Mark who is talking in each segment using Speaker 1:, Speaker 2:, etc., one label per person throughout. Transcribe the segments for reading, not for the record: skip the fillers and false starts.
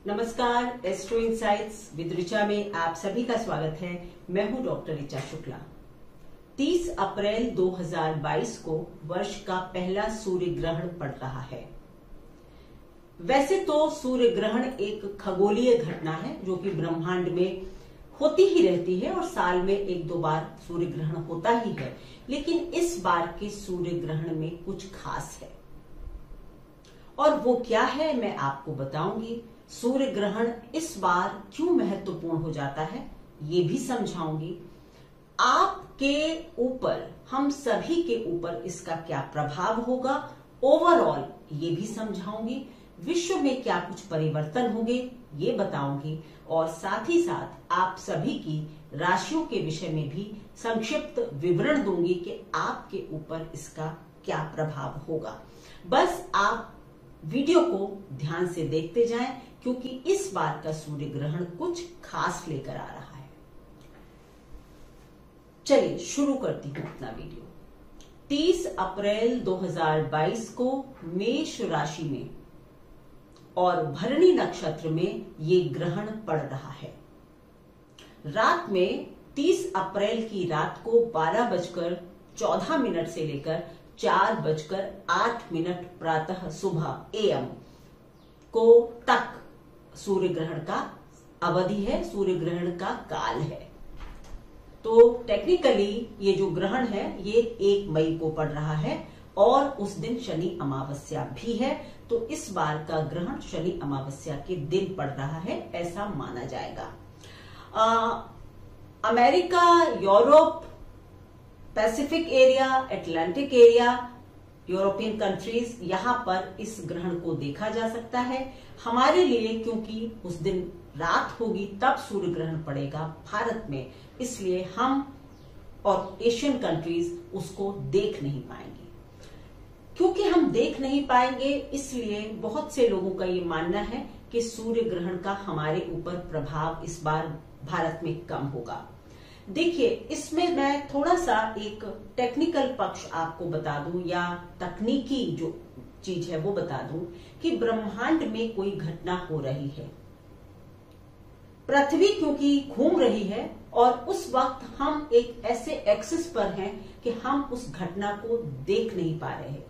Speaker 1: नमस्कार, astro insights with Richa में आप सभी का स्वागत है। मैं हूं डॉक्टर ऋचा शुक्ला। 30 अप्रैल 2022 को वर्ष का पहला सूर्य ग्रहण पड़ रहा है। वैसे तो सूर्य ग्रहण एक खगोलीय घटना है जो कि ब्रह्मांड में होती ही रहती है और साल में एक दो बार सूर्य ग्रहण होता ही है, लेकिन इस बार के सूर्य ग्रहण में कुछ खास है और वो क्या है मैं आपको बताऊंगी। सूर्य ग्रहण इस बार क्यों महत्वपूर्ण हो जाता है ये भी समझाऊंगी। आपके ऊपर, हम सभी के ऊपर इसका क्या प्रभाव होगा ओवरऑल ये भी समझाऊंगी। विश्व में क्या कुछ परिवर्तन होंगे ये बताऊंगी और साथ ही साथ आप सभी की राशियों के विषय में भी संक्षिप्त विवरण दूंगी कि आपके ऊपर इसका क्या प्रभाव होगा। बस आप वीडियो को ध्यान से देखते जाएं क्योंकि इस बार का सूर्य ग्रहण कुछ खास लेकर आ रहा है। चलिए शुरू करती हूं अपना वीडियो। 30 अप्रैल 2022 को मेष राशि में और भरणी नक्षत्र में ये ग्रहण पड़ रहा है। रात में 30 अप्रैल की रात को 12:14 से लेकर 4:08 प्रातः सुबह एएम को तक सूर्य ग्रहण का अवधि है, सूर्य ग्रहण का काल है। तो टेक्निकली ये जो ग्रहण है ये 1 मई को पड़ रहा है और उस दिन शनि अमावस्या भी है। तो इस बार का ग्रहण शनि अमावस्या के दिन पड़ रहा है ऐसा माना जाएगा। America, Europe, Pacific area, Atlantic area, European countries, यहां पर इस ग्रहण को देखा जा सकता है। हमारे लिए क्योंकि उस दिन रात होगी तब सूर्य ग्रहण पड़ेगा भारत में, इसलिए हम और एशियन कंट्रीज उसको देख नहीं पाएंगे। क्योंकि हम देख नहीं पाएंगे इसलिए बहुत से लोगों का ये मानना है कि सूर्य ग्रहण का हमारे ऊपर प्रभाव इस बार भारत में कम होगा। देखिए, इसमें मैं थोड़ा सा एक टेक्निकल पक्ष आपको बता दूं या तकनीकी जो चीज है वो बता दूं कि ब्रह्मांड में कोई घटना हो रही है। पृथ्वी क्योंकि घूम रही है और उस वक्त हम एक ऐसे एक्सिस पर हैं कि हम उस घटना को देख नहीं पा रहे हैं।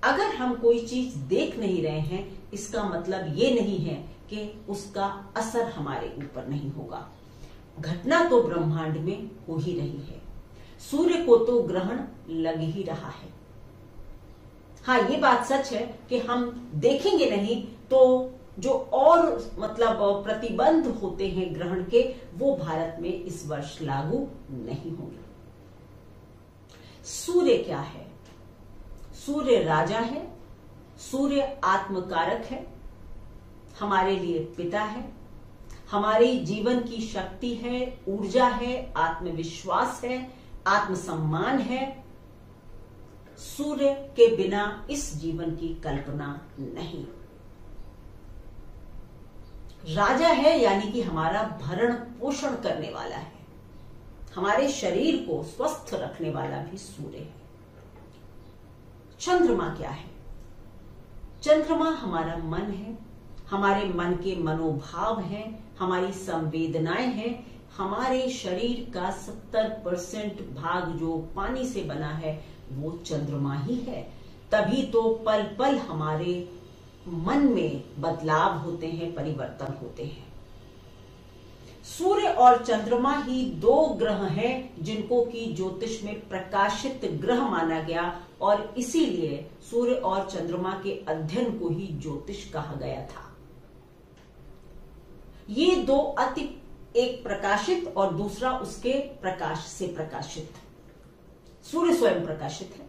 Speaker 1: अगर हम कोई चीज देख नहीं रहे हैं इसका मतलब ये नहीं है कि उसका असर हमारे ऊपर नहीं होगा। घटना तो ब्रह्मांड में हो ही रही है। सूर्य को तो ग्रहण लग ही रहा है। हाँ, ये बात सच है कि हम देखेंगे नहीं तो जो और प्रतिबंध होते हैं ग्रहण के वो भारत में इस वर्ष लागू नहीं होंगे। सूर्य क्या है? सूर्य राजा है, सूर्य आत्मकारक है, हमारे लिए पिता है, हमारे जीवन की शक्ति है, ऊर्जा है, आत्मविश्वास है, आत्मसम्मान है। सूर्य के बिना इस जीवन की कल्पना नहीं। राजा है यानी कि हमारा भरण पोषण करने वाला है, हमारे शरीर को स्वस्थ रखने वाला भी सूर्य है। चंद्रमा क्या है? चंद्रमा हमारा मन है, हमारे मन के मनोभाव हैं, हमारी संवेदनाएं हैं। हमारे शरीर का 70% भाग जो पानी से बना है वो चंद्रमा ही है। तभी तो पल पल हमारे मन में बदलाव होते हैं, परिवर्तन होते हैं। सूर्य और चंद्रमा ही 2 ग्रह हैं जिनको कि ज्योतिष में प्रकाशित ग्रह माना गया और इसीलिए सूर्य और चंद्रमा के अध्ययन को ही ज्योतिष कहा गया था। ये 2 अति, एक प्रकाशित और दूसरा उसके प्रकाश से प्रकाशित। सूर्य स्वयं प्रकाशित है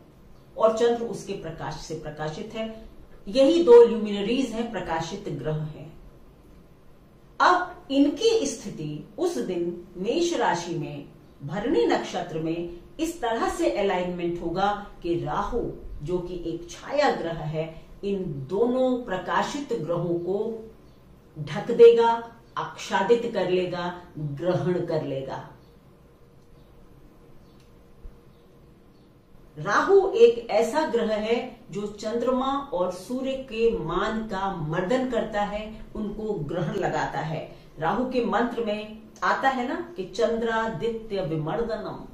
Speaker 1: और चंद्र उसके प्रकाश से प्रकाशित है। यही 2 ल्यूमिनरीज हैं, प्रकाशित ग्रह हैं। अब इनकी स्थिति उस दिन मेष राशि में भरणी नक्षत्र में इस तरह से अलाइनमेंट होगा कि राहु जो कि एक छाया ग्रह है इन दोनों प्रकाशित ग्रहों को ढक देगा, आच्छादित कर लेगा, ग्रहण कर लेगा। राहु एक ऐसा ग्रह है जो चंद्रमा और सूर्य के मान का मर्दन करता है, उनको ग्रहण लगाता है। राहु के मंत्र में आता है ना कि चंद्रादित्य विमर्दनम,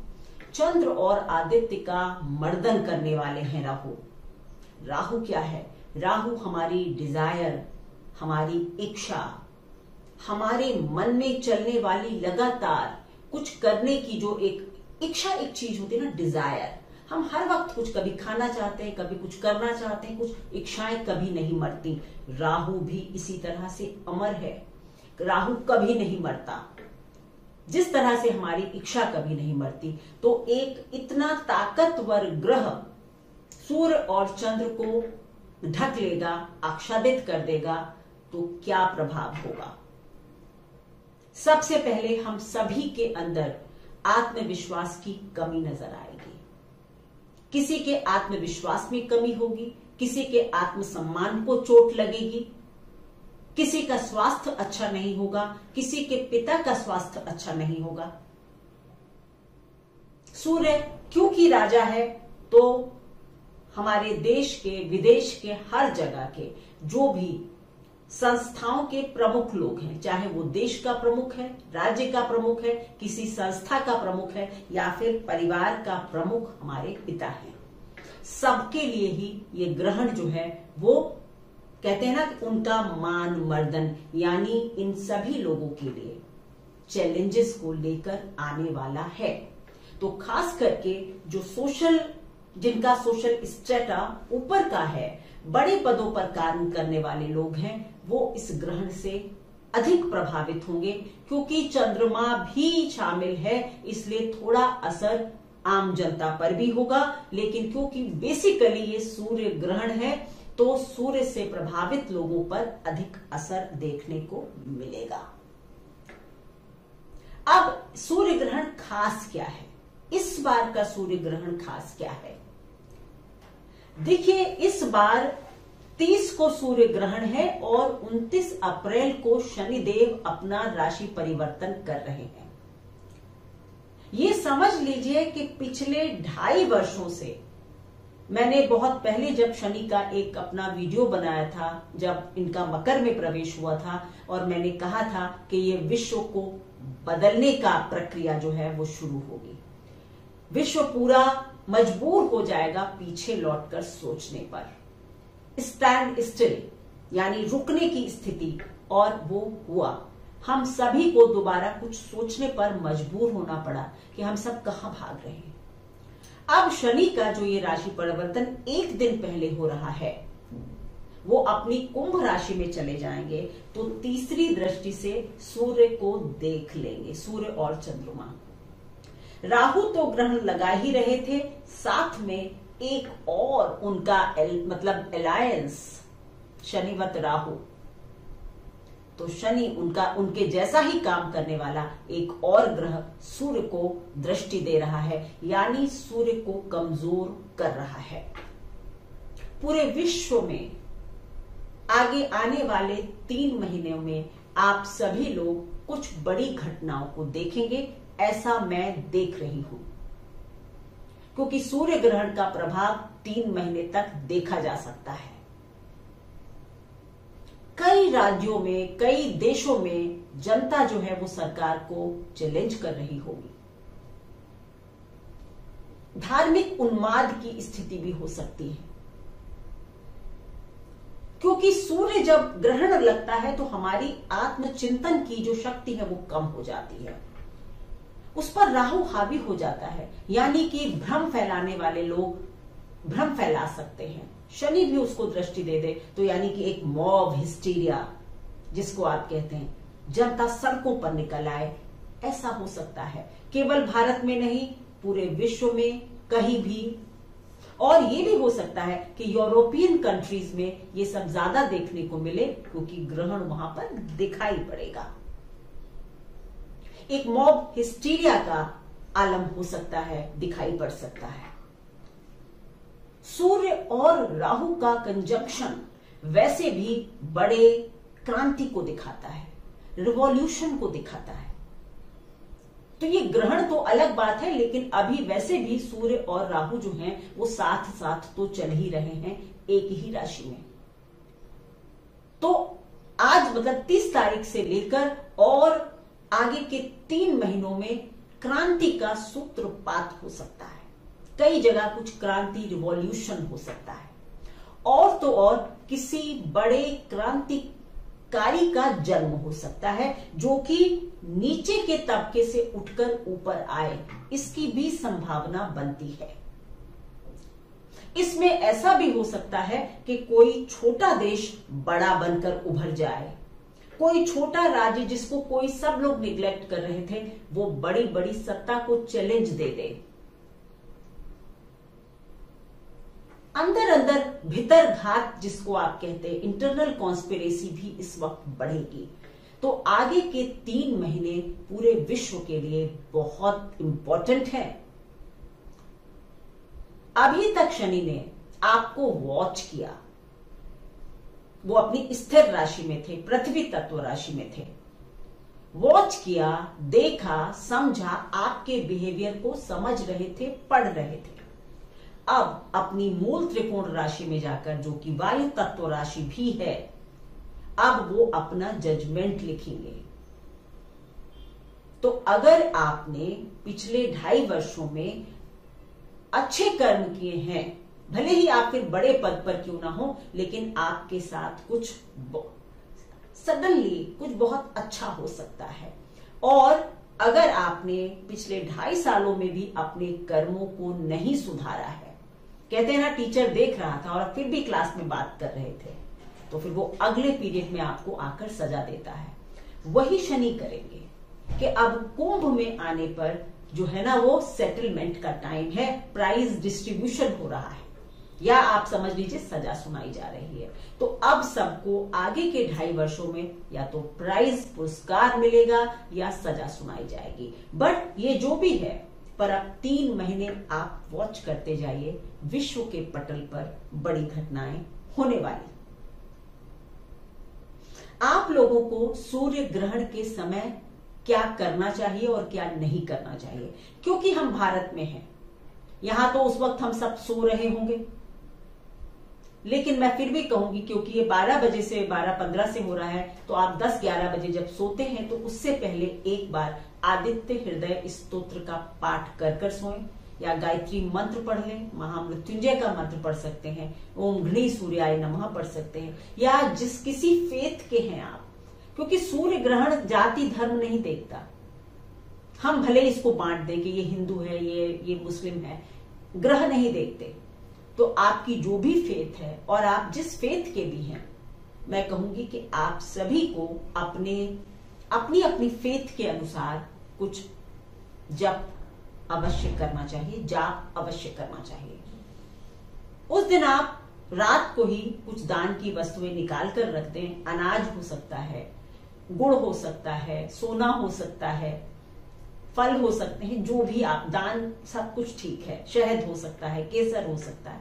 Speaker 1: चंद्र और आदित्य का मर्दन करने वाले हैं राहु। राहु क्या है? राहु हमारी डिजायर, हमारी इच्छा, हमारे मन में चलने वाली लगातार कुछ करने की जो एक इच्छा, एक चीज होती है ना, डिजायर। हम हर वक्त कुछ कभी खाना चाहते हैं, कभी कुछ करना चाहते हैं, कुछ इच्छाएं कभी नहीं मरती। राहु भी इसी तरह से अमर है। राहु कभी नहीं मरता, जिस तरह से हमारी इच्छा कभी नहीं मरती। तो एक इतना ताकतवर ग्रह सूर्य और चंद्र को ढक लेगा, आच्छादित कर देगा, तो क्या प्रभाव होगा? सबसे पहले हम सभी के अंदर आत्मविश्वास की कमी नजर आएगी। किसी के आत्मविश्वास में कमी होगी, किसी के आत्मसम्मान को चोट लगेगी, किसी का स्वास्थ्य अच्छा नहीं होगा, किसी के पिता का स्वास्थ्य अच्छा नहीं होगा। सूर्य क्योंकि राजा है, तो हमारे देश के, विदेश के, हर जगह के जो भी संस्थाओं के प्रमुख लोग हैं, चाहे वो देश का प्रमुख है, राज्य का प्रमुख है, किसी संस्था का प्रमुख है, या फिर परिवार का प्रमुख हमारे पिता हैं, सबके लिए ही ये ग्रहण जो है वो कहते हैं ना कि उनका मान मर्दन, यानी इन सभी लोगों के लिए चैलेंजेस को लेकर आने वाला है। तो खास करके जो जिनका सोशल स्ट्रेटा ऊपर का है, बड़े पदों पर काम करने वाले लोग हैं, वो इस ग्रहण से अधिक प्रभावित होंगे। क्योंकि चंद्रमा भी शामिल है, इसलिए थोड़ा असर आम जनता पर भी होगा, लेकिन क्योंकि बेसिकली ये सूर्य ग्रहण है, तो सूर्य से प्रभावित लोगों पर अधिक असर देखने को मिलेगा। अब सूर्य ग्रहण खास क्या है? इस बार का सूर्य ग्रहण खास क्या है? देखिए, इस बार 30 को सूर्य ग्रहण है और 29 अप्रैल को शनिदेव अपना राशि परिवर्तन कर रहे हैं। ये समझ लीजिए कि पिछले 2.5 वर्षों से, मैंने बहुत पहले जब शनि का एक अपना वीडियो बनाया था, जब इनका मकर में प्रवेश हुआ था, और मैंने कहा था कि ये विश्व को बदलने का प्रक्रिया जो है वो शुरू होगी। विश्व पूरा मजबूर हो जाएगा पीछे लौटकर सोचने पर, स्टैंड स्टिल, यानी रुकने की स्थिति, और वो हुआ। हम सभी को दोबारा कुछ सोचने पर मजबूर होना पड़ा कि हम सब कहां भाग रहे हैं। अब शनि का जो ये राशि परिवर्तन 1 दिन पहले हो रहा है, वो अपनी कुंभ राशि में चले जाएंगे, तो तीसरी दृष्टि से सूर्य को देख लेंगे, सूर्य और चंद्रमा। राहु तो ग्रहण लगा ही रहे थे, साथ में एक और उनका मतलब अलायंस, शनिवत राहु, तो शनि उनके जैसा ही काम करने वाला एक और ग्रह सूर्य को दृष्टि दे रहा है, यानी सूर्य को कमजोर कर रहा है। पूरे विश्व में आगे आने वाले 3 महीनों में आप सभी लोग कुछ बड़ी घटनाओं को देखेंगे, ऐसा मैं देख रही हूं, क्योंकि सूर्य ग्रहण का प्रभाव 3 महीने तक देखा जा सकता है। कई राज्यों में, कई देशों में जनता जो है वो सरकार को चैलेंज कर रही होगी। धार्मिक उन्माद की स्थिति भी हो सकती है, क्योंकि सूर्य जब ग्रहण लगता है तो हमारी आत्मचिंतन की जो शक्ति है वो कम हो जाती है, उस पर राहु हावी हो जाता है, यानी कि भ्रम फैलाने वाले लोग भ्रम फैला सकते हैं। शनि भी उसको दृष्टि दे दे तो यानी कि एक मॉब हिस्टीरिया जिसको आप कहते हैं, जनता सड़कों पर निकल आए, ऐसा हो सकता है। केवल भारत में नहीं, पूरे विश्व में कहीं भी। और ये भी हो सकता है कि यूरोपियन कंट्रीज में ये सब ज्यादा देखने को मिले, क्योंकि ग्रहण वहां पर दिखाई पड़ेगा। एक मॉब हिस्टीरिया का आलम हो सकता है, दिखाई पड़ सकता है। सूर्य और राहु का कंजंक्शन वैसे भी बड़े क्रांति को दिखाता है, रिवॉल्यूशन को दिखाता है। तो ये ग्रहण तो अलग बात है, लेकिन अभी वैसे भी सूर्य और राहु जो हैं वो साथ साथ तो चल ही रहे हैं एक ही राशि में। तो आज मतलब 30 तारीख से लेकर और आगे के 3 महीनों में क्रांति का सूत्रपात हो सकता है। कई जगह कुछ क्रांति रिवॉल्यूशन हो सकता है, और तो और किसी बड़े क्रांतिकारी का जन्म हो सकता है जो कि नीचे के तबके से उठकर ऊपर आए, इसकी भी संभावना बनती है। इसमें ऐसा भी हो सकता है कि कोई छोटा देश बड़ा बनकर उभर जाए, कोई छोटा राज्य जिसको कोई सब लोग निग्लेक्ट कर रहे थे वो बड़ी बड़ी सत्ता को चैलेंज दे दे। अंदर अंदर भीतर घात जिसको आप कहते हैं, इंटरनल कॉन्स्पिरेसी भी इस वक्त बढ़ेगी। तो आगे के 3 महीने पूरे विश्व के लिए बहुत इंपॉर्टेंट है। अभी तक शनि ने आपको वॉच किया, वो अपनी स्थिर राशि में थे, पृथ्वी तत्व राशि में थे। वॉच किया, देखा, समझा, आपके बिहेवियर को समझ रहे थे, पढ़ रहे थे। अब अपनी मूल त्रिकोण राशि में जाकर, जो कि वायु तत्व राशि भी है, अब वो अपना जजमेंट लिखेंगे। तो अगर आपने पिछले 2.5 वर्षों में अच्छे कर्म किए हैं, भले ही आप फिर बड़े पद पर क्यों ना हो, लेकिन आपके साथ कुछ सडनली कुछ बहुत अच्छा हो सकता है। और अगर आपने पिछले 2.5 सालों में भी अपने कर्मों को नहीं सुधारा है, कहते हैं ना टीचर देख रहा था और फिर भी क्लास में बात कर रहे थे, तो फिर वो अगले पीरियड में आपको आकर सजा देता है। वही शनि करेंगे कि अब कुंभ में आने पर जो है ना वो सेटलमेंट का टाइम है, प्राइज डिस्ट्रीब्यूशन हो रहा है, या आप समझ लीजिए सजा सुनाई जा रही है। तो अब सबको आगे के 2.5 वर्षों में या तो प्राइज पुरस्कार मिलेगा या सजा सुनाई जाएगी। बट ये जो भी है, पर अब 3 महीने आप वॉच करते जाइए, विश्व के पटल पर बड़ी घटनाएं होने वाली। आप लोगों को सूर्य ग्रहण के समय क्या करना चाहिए और क्या नहीं करना चाहिए, क्योंकि हम भारत में हैं, यहां तो उस वक्त हम सब सो रहे होंगे, लेकिन मैं फिर भी कहूंगी क्योंकि ये 12 बजे से 12:15 से हो रहा है, तो आप 10-11 बजे जब सोते हैं तो उससे पहले एक बार आदित्य हृदय स्तोत्र का पाठ कर कर सोएं, या गायत्री मंत्र पढ़ लें, महामृत्युंजय का मंत्र पढ़ सकते हैं, ओम घृणी सूर्याय नमः पढ़ सकते हैं, या जिस किसी फेथ के हैं आप, क्योंकि सूर्य ग्रहण जाति धर्म नहीं देखता। हम भले इसको बांट दें कि ये हिंदू है, ये मुस्लिम है, ग्रह नहीं देखते। तो आपकी जो भी फेथ है और आप जिस फेथ के भी हैं, मैं कहूंगी कि आप सभी को अपनी अपनी फेथ के अनुसार कुछ जप अवश्य करना चाहिए, जाप अवश्य करना चाहिए। उस दिन आप रात को ही कुछ दान की वस्तुएं निकाल कर रख दें। अनाज हो सकता है, गुड़ हो सकता है, सोना हो सकता है, फल हो सकते हैं, जो भी आप दान, सब कुछ ठीक है। शहद हो सकता है, केसर हो सकता है,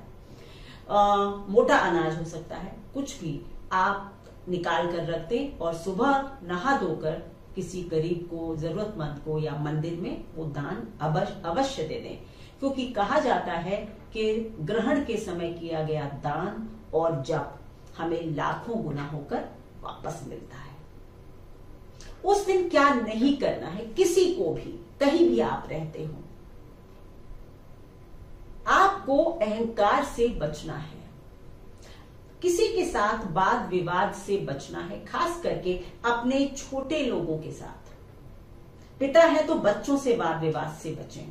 Speaker 1: मोटा अनाज हो सकता है, कुछ भी आप निकाल कर रख दें और सुबह नहा धोकर किसी गरीब को, जरूरतमंद को या मंदिर में वो दान अवश्य दे दें। क्योंकि कहा जाता है कि ग्रहण के समय किया गया दान और जप हमें लाखों गुना होकर वापस मिलता है। उस दिन क्या नहीं करना है, किसी को भी, कहीं भी आप रहते हो, आपको अहंकार से बचना है, किसी के साथ वाद विवाद से बचना है, खास करके अपने छोटे लोगों के साथ। पिता है तो बच्चों से वाद विवाद से बचें,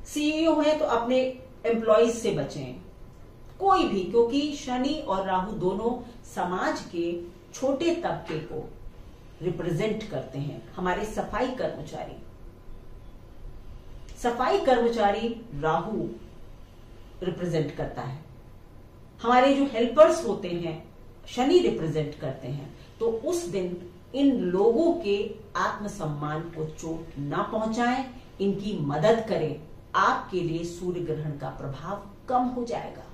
Speaker 1: सीईओ है तो अपने एम्प्लॉइज से बचें, कोई भी, क्योंकि शनि और राहु दोनों समाज के छोटे तबके को रिप्रेजेंट करते हैं। हमारे सफाई कर्मचारी राहु रिप्रेजेंट करता है, हमारे जो हेल्पर्स होते हैं शनि रिप्रेजेंट करते हैं। तो उस दिन इन लोगों के आत्मसम्मान को चोट ना पहुंचाएं, इनकी मदद करें, आपके लिए सूर्य ग्रहण का प्रभाव कम हो जाएगा।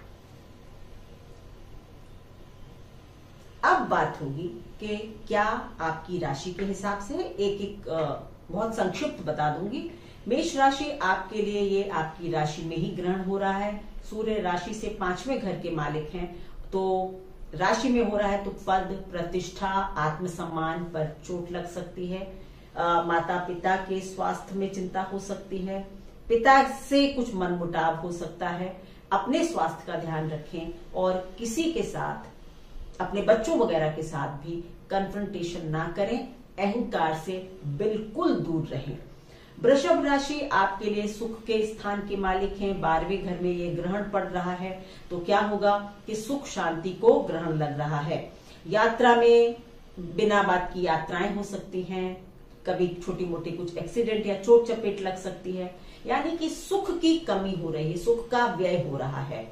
Speaker 1: अब बात होगी कि क्या आपकी राशि के हिसाब से, एक एक बहुत संक्षिप्त बता दूंगी। मेष राशि आपके लिए ये आपकी राशि में ही ग्रहण हो रहा है। सूर्य राशि से 5वें घर के मालिक हैं, तो राशि में हो रहा है तो पद, प्रतिष्ठा, आत्मसम्मान पर चोट लग सकती है। माता पिता के स्वास्थ्य में चिंता हो सकती है। पिता से कुछ मनमुटाव हो सकता है। अपने स्वास्थ्य का ध्यान रखें और किसी के साथ, अपने बच्चों वगैरह के साथ भी कन्फ्रंटेशन ना करें। अहंकार से बिल्कुल दूर रहें। वृषभ राशि आपके लिए सुख के स्थान के मालिक हैं। 12वें घर में ये ग्रहण पड़ रहा है, तो क्या होगा कि सुख शांति को ग्रहण लग रहा है। यात्रा में बिना बात की यात्राएं हो सकती हैं। कभी छोटी मोटी कुछ एक्सीडेंट या चोट चपेट लग सकती है, यानी कि सुख की कमी हो रही है, सुख का व्यय हो रहा है।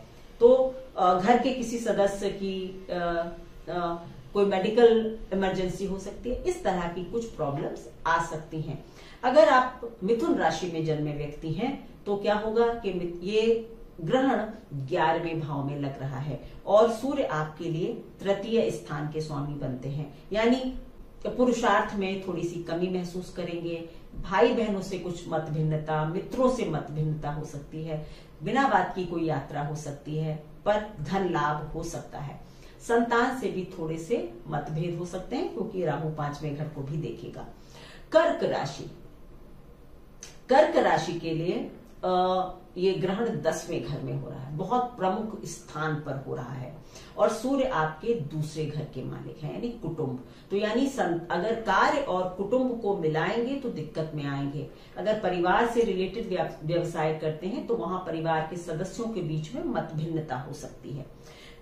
Speaker 1: तो घर के किसी सदस्य की कोई मेडिकल इमरजेंसी हो सकती है। इस तरह की कुछ प्रॉब्लम्स आ सकती हैं। अगर आप मिथुन राशि में जन्मे व्यक्ति हैं तो क्या होगा कि ये ग्रहण 11वें भाव में लग रहा है और सूर्य आपके लिए तृतीय स्थान के स्वामी बनते हैं, यानी पुरुषार्थ में थोड़ी सी कमी महसूस करेंगे। भाई बहनों से कुछ मत भिन्नता, मित्रों से मत भिन्नता हो सकती है। बिना बात की कोई यात्रा हो सकती है, पर धन लाभ हो सकता है। संतान से भी थोड़े से मतभेद हो सकते हैं क्योंकि राहु 5वें घर को भी देखेगा। कर्क राशि, कर्क राशि के लिए ये ग्रहण 10वें घर में हो रहा है, बहुत प्रमुख स्थान पर हो रहा है और सूर्य आपके दूसरे घर के मालिक हैं, यानी कुटुंब। तो यानी अगर कार्य और कुटुंब को मिलाएंगे तो दिक्कत में आएंगे। अगर परिवार से रिलेटेड व्यवसाय करते हैं तो वहां परिवार के सदस्यों के बीच में मतभिन्नता हो सकती है।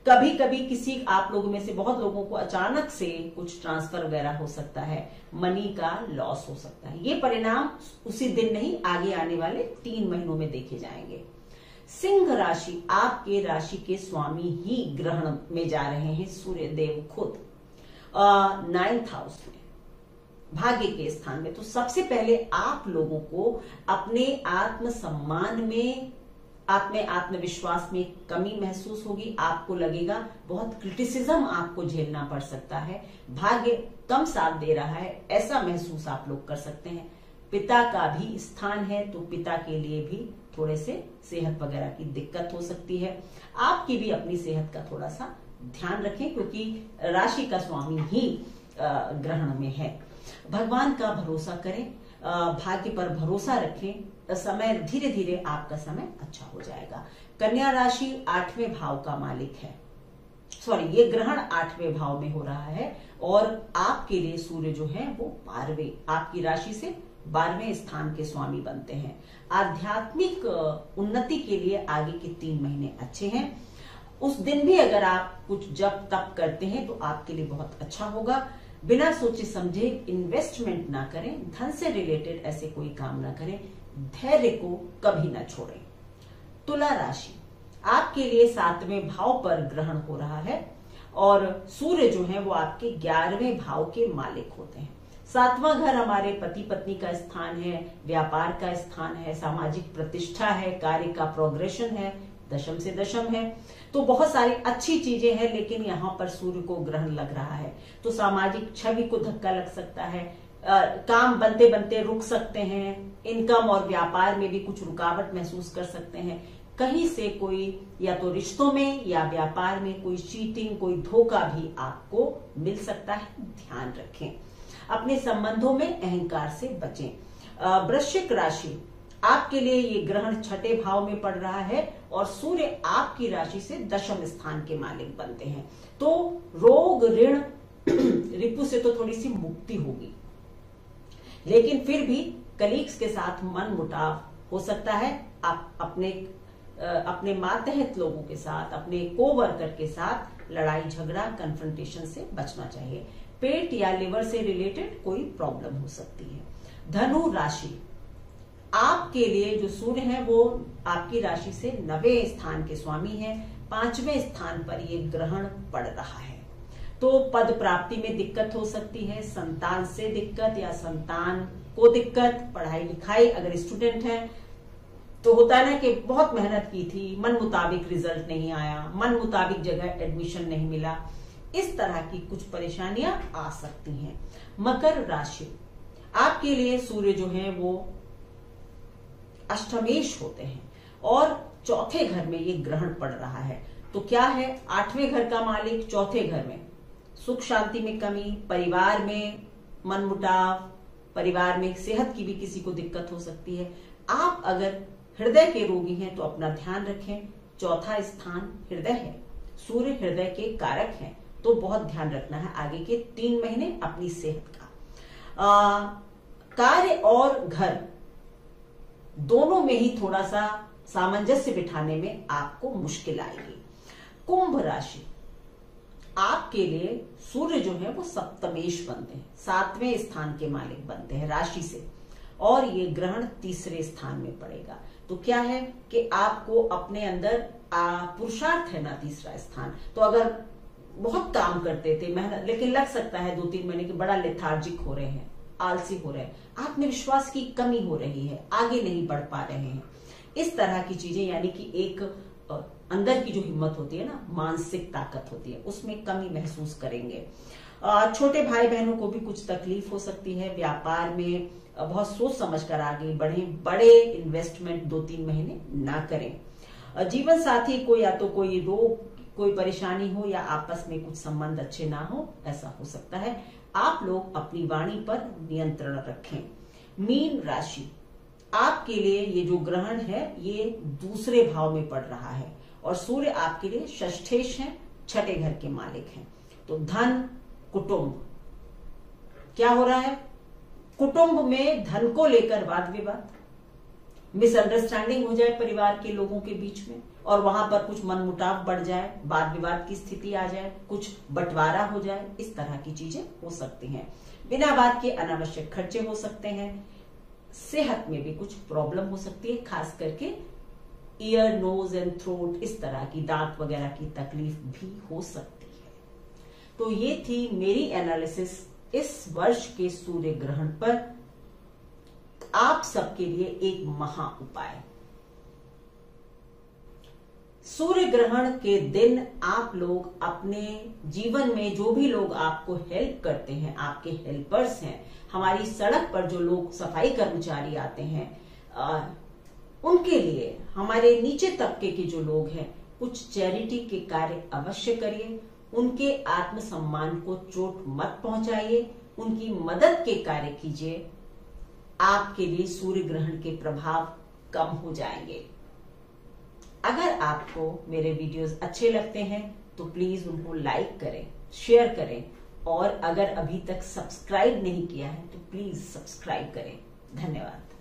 Speaker 1: कभी कभी किसी आप लोगों में से बहुत लोगों को अचानक से कुछ ट्रांसफर वगैरह हो सकता है, मनी का लॉस हो सकता है। ये परिणाम उसी दिन नहीं, आगे आने वाले 3 महीनों में देखे जाएंगे। सिंह राशि, आपके राशि के स्वामी ही ग्रहण में जा रहे हैं, सूर्य देव खुद 9th हाउस में, भाग्य के स्थान में। तो सबसे पहले आप लोगों को अपने आत्मसम्मान में, आत्मविश्वास में कमी महसूस होगी। आपको लगेगा बहुत क्रिटिसिज्म आपको झेलना पड़ सकता है, भाग्य कम साथ दे रहा है, ऐसा महसूस आप लोग कर सकते हैं। पिता का भी स्थान है तो पिता के लिए भी थोड़े से सेहत वगैरह की दिक्कत हो सकती है। आपकी भी अपनी सेहत का थोड़ा सा ध्यान रखें क्योंकि राशि का स्वामी ही ग्रहण में है। भगवान का भरोसा करें, भाग्य पर भरोसा रखें, समय धीरे धीरे आपका समय अच्छा हो जाएगा। कन्या राशि 8वें भाव का मालिक है, ये ग्रहण 8वें भाव में हो रहा है और आपके लिए सूर्य जो है वो 12वें, आपकी राशि से 12वें स्थान के स्वामी बनते हैं। आध्यात्मिक उन्नति के लिए आगे के 3 महीने अच्छे हैं। उस दिन भी अगर आप कुछ जप तप करते हैं तो आपके लिए बहुत अच्छा होगा। बिना सोचे समझे इन्वेस्टमेंट ना करें, धन से रिलेटेड ऐसे कोई काम ना करें, धैर्य को कभी ना छोड़ें। तुला राशि, आपके लिए 7वें भाव पर ग्रहण हो रहा है और सूर्य जो है वो आपके 11वें भाव के मालिक होते हैं। 7वां घर हमारे पति पत्नी का स्थान है, व्यापार का स्थान है, सामाजिक प्रतिष्ठा है, कार्य का प्रोग्रेशन है, दशम से दशम है, तो बहुत सारी अच्छी चीजें हैं। लेकिन यहाँ पर सूर्य को ग्रहण लग रहा है तो सामाजिक छवि को धक्का लग सकता है, काम बनते बनते रुक सकते हैं, इनकम और व्यापार में भी कुछ रुकावट महसूस कर सकते हैं। कहीं से कोई या तो रिश्तों में या व्यापार में कोई चीटिंग, कोई धोखा भी आपको मिल सकता है, ध्यान रखें। अपने संबंधों में अहंकार से बचें। वृश्चिक राशि, आपके लिए ये ग्रहण 6ठे भाव में पड़ रहा है और सूर्य आपकी राशि से दशम स्थान के मालिक बनते हैं। तो रोग, ऋण, रिपु से तो थोड़ी सी मुक्ति होगी, लेकिन फिर भी कलीग्स के साथ मन मुटाव हो सकता है। आप अपने मातहत लोगों के साथ, अपने कोवर्कर के साथ लड़ाई झगड़ा, कन्फ्रंटेशन से बचना चाहिए। पेट या लिवर से रिलेटेड कोई प्रॉब्लम हो सकती है। धनु राशि, आपके लिए जो सूर्य है वो आपकी राशि से 9वें स्थान के स्वामी हैं, 5वें स्थान पर ये ग्रहण पड़ रहा है। तो पद प्राप्ति में दिक्कत हो सकती है, संतान से दिक्कत या संतान को दिक्कत, पढ़ाई लिखाई, अगर स्टूडेंट है तो होता है ना कि बहुत मेहनत की थी, मन मुताबिक रिजल्ट नहीं आया, मन मुताबिक जगह एडमिशन नहीं मिला, इस तरह की कुछ परेशानियां आ सकती हैं। मकर राशि, आपके लिए सूर्य जो है वो अष्टमेश होते हैं और चौथे घर में ये ग्रहण पड़ रहा है। तो क्या है, 8वें घर का मालिक चौथे घर में, सुख शांति में कमी, परिवार में मनमुटाव, परिवार में सेहत की भी किसी को दिक्कत हो सकती है। आप अगर हृदय के रोगी हैं तो अपना ध्यान रखें। चौथा स्थान हृदय है, सूर्य हृदय के कारक हैं, तो बहुत ध्यान रखना है आगे के 3 महीने अपनी सेहत का। कार्य और घर दोनों में ही थोड़ा सा सामंजस्य बिठाने में आपको मुश्किल आएगी। कुंभ राशि, आपके लिए सूर्य जो है वो सप्तमेश बनते हैं, 7वें स्थान के मालिक बनते हैं राशि से, और ये ग्रहण 3रे स्थान में पड़ेगा। तो क्या है कि आपको अपने अंदर पुरुषार्थ है ना 3रा स्थान, तो अगर बहुत काम करते थे मेहनत, लेकिन लग सकता है 2-3 महीने के बड़ा लेथार्जिक हो रहे हैं, आलसी हो रहे हैं, आत्मविश्वास की कमी हो रही है, आगे नहीं बढ़ पा रहे हैं, इस तरह की चीजें, यानी कि एक अंदर की जो हिम्मत होती है ना, मानसिक ताकत होती है, उसमें कमी महसूस करेंगे। छोटे भाई बहनों को भी कुछ तकलीफ हो सकती है। व्यापार में बहुत सोच समझकर आगे बढ़ें, बड़े इन्वेस्टमेंट 2-3 महीने ना करें। जीवन साथी को या तो कोई रोग, कोई परेशानी हो, या आपस में कुछ संबंध अच्छे ना हो, ऐसा हो सकता है। आप लोग अपनी वाणी पर नियंत्रण रखें। मीन राशि, आपके लिए ये जो ग्रहण है ये 2रे भाव में पड़ रहा है और सूर्य आपके लिए षष्ठेश है, 6ठे घर के मालिक हैं। तो धन, कुटुंब, क्या हो रहा है, कुटुंब में धन को लेकर वाद विवाद, मिसअंडरस्टैंडिंग हो जाए परिवार के लोगों के बीच में, और वहां पर कुछ मनमुटाव बढ़ जाए, वाद विवाद की स्थिति आ जाए, कुछ बंटवारा हो जाए, इस तरह की चीजें हो सकती हैं। बिना बात के अनावश्यक खर्चे हो सकते हैं। सेहत में भी कुछ प्रॉब्लम हो सकती है, खास करके ईयर, नोज एंड थ्रोट, इस तरह की दांत वगैरह की तकलीफ भी हो सकती है। तो ये थी मेरी एनालिसिस इस वर्ष के सूर्य ग्रहण पर आप सबके लिए एक महा उपाय। सूर्य ग्रहण के दिन आप लोग अपने जीवन में जो भी लोग आपको हेल्प करते हैं, आपके हेल्पर्स हैं, हमारी सड़क पर जो लोग सफाई कर्मचारी आते हैं, उनके लिए, हमारे नीचे तबके के जो लोग हैं, कुछ चैरिटी के कार्य अवश्य करिए। उनके आत्मसम्मान को चोट मत पहुंचाइए, उनकी मदद के कार्य कीजिए। आपके लिए सूर्य ग्रहण के प्रभाव कम हो जाएंगे। अगर आपको मेरे वीडियोस अच्छे लगते हैं तो प्लीज उनको लाइक करें, शेयर करें, और अगर अभी तक सब्सक्राइब नहीं किया है तो प्लीज सब्सक्राइब करें। धन्यवाद।